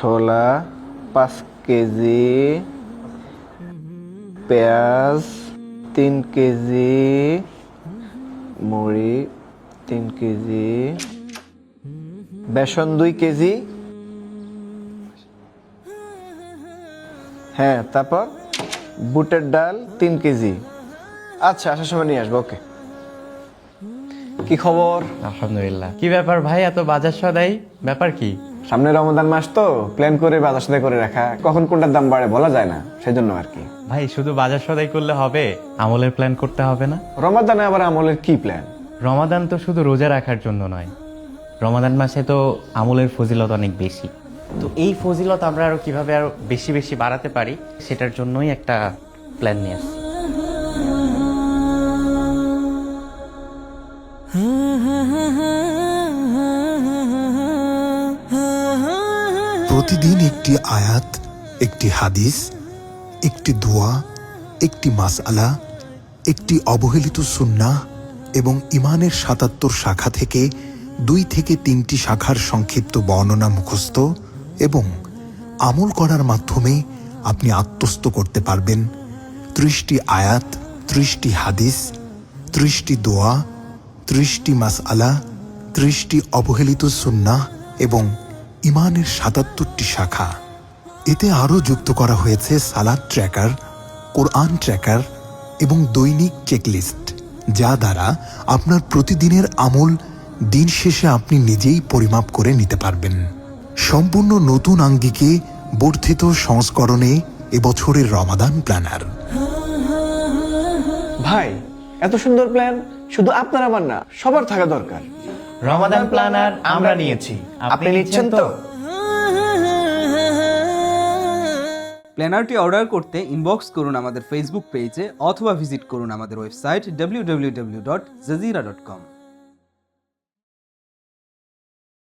ছোলা 5 কেজি, পেঁয়াজ 3 কেজি, মুড়ি 3 কেজি, বেসন 2 কেজি। হ্যাঁ, তারপর বুটের ডাল 3 কেজি। আচ্ছা, আসার সময় নিয়ে আসবো। ওকে। কি খবর? আলহামদুলিল্লাহ। কি ব্যাপার ভাই, এত বাজার সদাই, ব্যাপার কি? সামনে রমজান মাস তো, প্ল্যান করে বাজার সদাই করে রাখা, কখন কোনটার দাম বাড়ে বলা যায় না, সেজন্য আর কি। ভাই শুধু বাজার সদাই করলে হবে? আমলের প্ল্যান করতে হবে না? রমাদানে আবার আমলের কি প্ল্যান? রমাদান তো শুধু রোজা রাখার জন্য নয়, রমাদান মাসে তো আমলের ফজিলত অনেক বেশি। তো এই ফজিলত আমরা আরো কিভাবে আরো বেশি বেশি বাড়াতে পারি সেটার জন্যই একটা প্ল্যান নিয়ে আসছি। প্রতিদিন একটি আয়াত, একটি হাদিস, একটি দোয়া, একটি মাসআলা, একটি অবহেলিত সুন্নাহ এবং ইমানের ৭৭ শাখা থেকে ২ থেকে ৩টি শাখার সংক্ষিপ্ত বর্ণনা মুখস্থ এবং আমল করার মাধ্যমে আপনি আত্মস্থ করতে পারবেন ৩০টি আয়াত, ৩০টি হাদিস, ৩০টি দোয়া, ৩০টি মাসআলা, ৩০টি অবহেলিত সুন্নাহ এবং ইমানের ৭৭টি শাখা। এতে আরও যুক্ত করা হয়েছে সালাদ ট্র্যাকার, কোরআন ট্র্যাকার এবং দৈনিক চেকলিস্ট, যা দ্বারা আপনার প্রতিদিনের আমল দিন শেষে আপনি নিজেই পরিমাপ করে নিতে পারবেন। সম্পূর্ণ নতুন আঙ্গিকে বর্ধিত সংস্করণে এবছরের রমাদান প্ল্যানার। ভাই, এত সুন্দর প্ল্যান শুধু আপনার আমার না, সবার থাকা দরকার। রমাদান প্ল্যানার আমরা নিয়েছি, আপনি নিচ্ছেন তো? প্ল্যানারটি অর্ডার করতে ইনবক্স করুন আমাদের ফেসবুক পেজে অথবা ভিজিট করুন আমাদের ওয়েবসাইট www.jazeera.com।